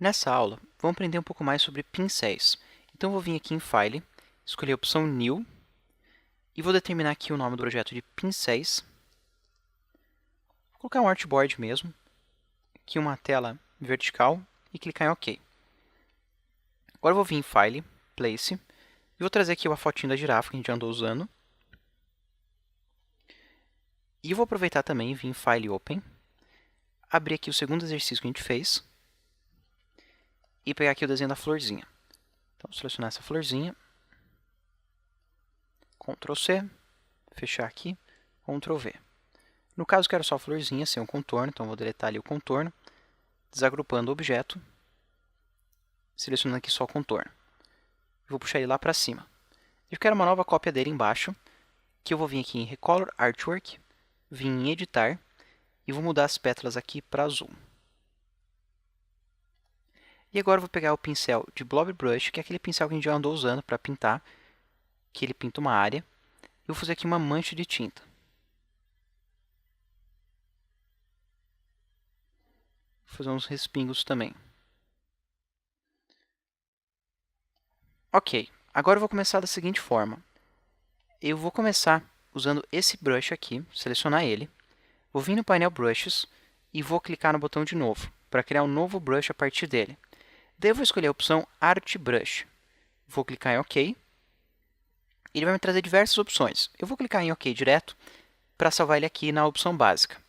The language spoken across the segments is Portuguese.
Nessa aula, vamos aprender um pouco mais sobre pincéis. Então, vou vir aqui em File, escolher a opção New, e vou determinar aqui o nome do projeto de pincéis. Vou colocar um artboard mesmo, aqui uma tela vertical, e clicar em OK. Agora eu vou vir em File, Place, e vou trazer aqui uma fotinho da girafa que a gente já andou usando. E eu vou aproveitar também e vir em File Open, abrir aqui o segundo exercício que a gente fez, e pegar aqui o desenho da florzinha. Então, selecionar essa florzinha, Ctrl C, fechar aqui, Ctrl V. No caso, quero só a florzinha sem o contorno, então vou deletar ali o contorno, desagrupando o objeto, selecionando aqui só o contorno. Vou puxar ele lá para cima. Eu quero uma nova cópia dele embaixo, que eu vou vir aqui em Recolor Artwork, vir em Editar, e vou mudar as pétalas aqui para azul. E agora eu vou pegar o pincel de Blob Brush, que é aquele pincel que a gente já andou usando para pintar, que ele pinta uma área, e vou fazer aqui uma mancha de tinta. Vou fazer uns respingos também. Ok, agora eu vou começar da seguinte forma. Eu vou começar usando esse brush aqui, selecionar ele, vou vir no painel Brushes e vou clicar no botão de novo, para criar um novo brush a partir dele. Daí eu vou escolher a opção Art Brush. Vou clicar em OK. Ele vai me trazer diversas opções. Eu vou clicar em OK direto para salvar ele aqui na opção básica.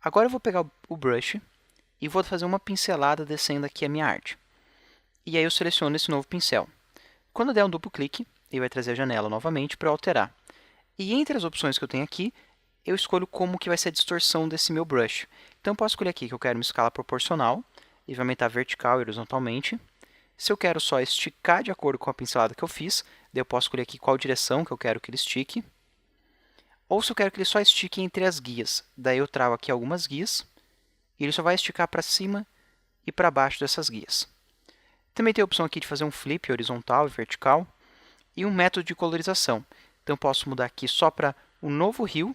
Agora eu vou pegar o brush e vou fazer uma pincelada descendo aqui a minha arte. E aí eu seleciono esse novo pincel. Quando eu der um duplo clique, ele vai trazer a janela novamente para eu alterar. E entre as opções que eu tenho aqui, eu escolho como que vai ser a distorção desse meu brush. Então eu posso escolher aqui que eu quero uma escala proporcional, ele vai aumentar vertical e horizontalmente. Se eu quero só esticar de acordo com a pincelada que eu fiz, daí eu posso escolher aqui qual direção que eu quero que ele estique. Ou se eu quero que ele só estique entre as guias, daí eu trago aqui algumas guias, e ele só vai esticar para cima e para baixo dessas guias. Também tem a opção aqui de fazer um flip horizontal e vertical, e um método de colorização. Então eu posso mudar aqui só para o novo rio,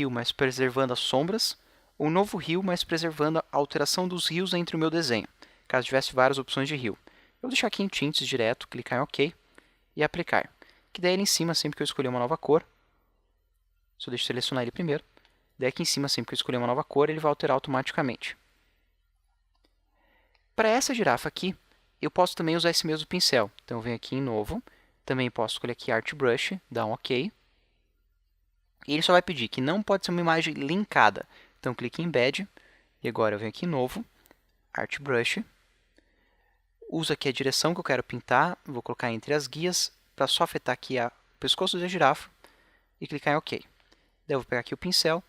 mas preservando as sombras, ou novo rio, mas preservando a alteração dos rios entre o meu desenho, caso tivesse várias opções de rio. Eu vou deixar aqui em tintes direto, clicar em OK e aplicar. Que daí ali em cima, sempre que eu escolher uma nova cor, só deixo eu selecionar ele primeiro, daí aqui em cima, sempre que eu escolher uma nova cor, ele vai alterar automaticamente. Para essa girafa aqui, eu posso também usar esse mesmo pincel. Então eu venho aqui em novo, também posso escolher aqui Art Brush, dar um OK. E ele só vai pedir que não pode ser uma imagem linkada. Então clique em Embed, e agora eu venho aqui em novo, Art Brush. Uso aqui a direção que eu quero pintar, vou colocar entre as guias, para só afetar aqui o pescoço da girafa, e clicar em OK. Daí eu vou pegar aqui o pincel,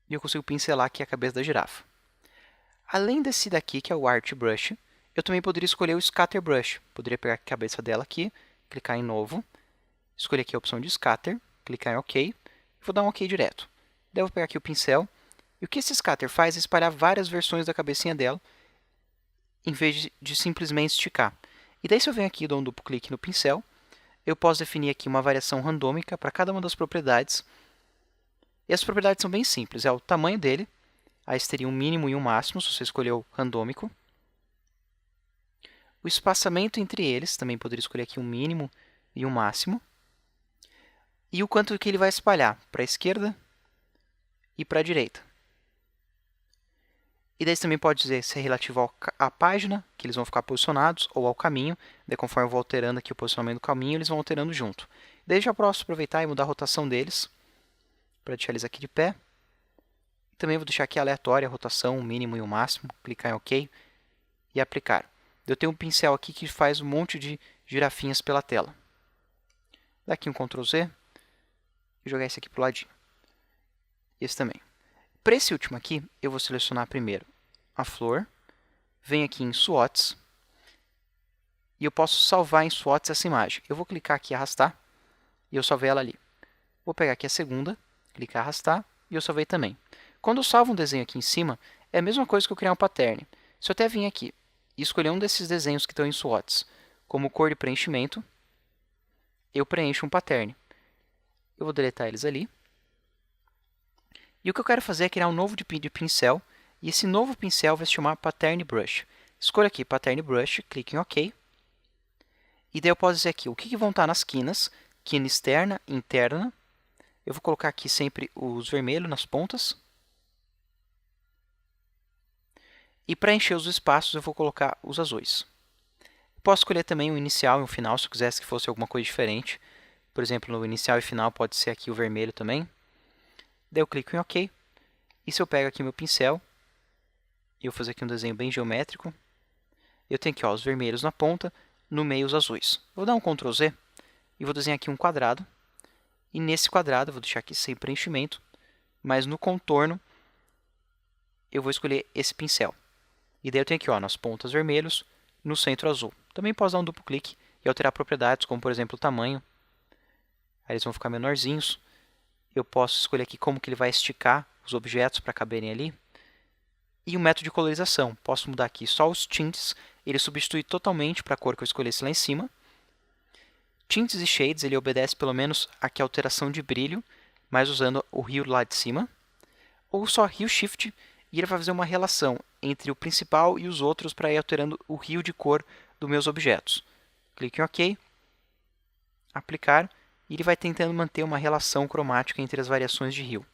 e eu consigo pincelar aqui a cabeça da girafa. Além desse daqui, que é o Art Brush, eu também poderia escolher o Scatter Brush. Poderia pegar a cabeça dela aqui, clicar em Novo, escolher aqui a opção de Scatter, clicar em OK, e vou dar um OK direto. Daí eu vou pegar aqui o pincel, e o que esse Scatter faz é espalhar várias versões da cabecinha dela, em vez de simplesmente esticar. E daí se eu venho aqui e dou um duplo clique no pincel, eu posso definir aqui uma variação randômica para cada uma das propriedades. E as propriedades são bem simples, é o tamanho dele, aí teria um mínimo e um máximo, se você escolheu randômico. O espaçamento entre eles, também poderia escolher aqui um mínimo e um máximo. E o quanto que ele vai espalhar para a esquerda e para a direita. E daí você também pode dizer se é relativo à página, que eles vão ficar posicionados, ou ao caminho. Daí, conforme eu vou alterando aqui o posicionamento do caminho, eles vão alterando junto. Daí já posso aproveitar e mudar a rotação deles, para deixar eles aqui de pé. Também vou deixar aqui aleatória a rotação, o mínimo e o máximo, clicar em OK e aplicar. Eu tenho um pincel aqui que faz um monte de girafinhas pela tela. Daqui um Ctrl Z e jogar esse aqui para o ladinho. Esse também. Para esse último aqui, eu vou selecionar primeiro a flor, venho aqui em SWOTs, e eu posso salvar em SWOTs essa imagem. Eu vou clicar aqui e arrastar, e eu salvei ela ali. Vou pegar aqui a segunda, clicar e arrastar, e eu salvei também. Quando eu salvo um desenho aqui em cima, é a mesma coisa que eu criar um pattern. Se eu até vir aqui e escolher um desses desenhos que estão em SWOTs, como cor de preenchimento, eu preencho um pattern. Eu vou deletar eles ali. E o que eu quero fazer é criar um novo tipo de pincel, E esse novo pincel vai se chamar Pattern Brush. Escolha aqui Pattern Brush, clique em OK. E daí eu posso dizer aqui o que vão estar nas quinas, quina externa, interna. Eu vou colocar aqui sempre os vermelhos nas pontas. E para encher os espaços eu vou colocar os azuis. Posso escolher também um inicial e um final, se eu quisesse que fosse alguma coisa diferente. Por exemplo, no inicial e final pode ser aqui o vermelho também. Daí eu clico em OK. E se eu pego aqui meu pincel, e eu vou fazer aqui um desenho bem geométrico, eu tenho aqui ó, os vermelhos na ponta, no meio os azuis. Vou dar um Ctrl Z e vou desenhar aqui um quadrado. E nesse quadrado, eu vou deixar aqui sem preenchimento, mas no contorno eu vou escolher esse pincel. E daí eu tenho aqui ó, nas pontas vermelhos, no centro azul. Também posso dar um duplo clique e alterar propriedades, como por exemplo o tamanho. Aí eles vão ficar menorzinhos. Eu posso escolher aqui como que ele vai esticar os objetos para caberem ali. E o método de colorização. Posso mudar aqui só os tints. Ele substitui totalmente para a cor que eu escolhesse lá em cima. Tints e Shades, ele obedece pelo menos aqui a alteração de brilho, mas usando o Hue lá de cima. Ou só Hue Shift, e ele vai fazer uma relação entre o principal e os outros para ir alterando o hue de cor dos meus objetos. Clique em OK. Aplicar. E ele vai tentando manter uma relação cromática entre as variações de hue.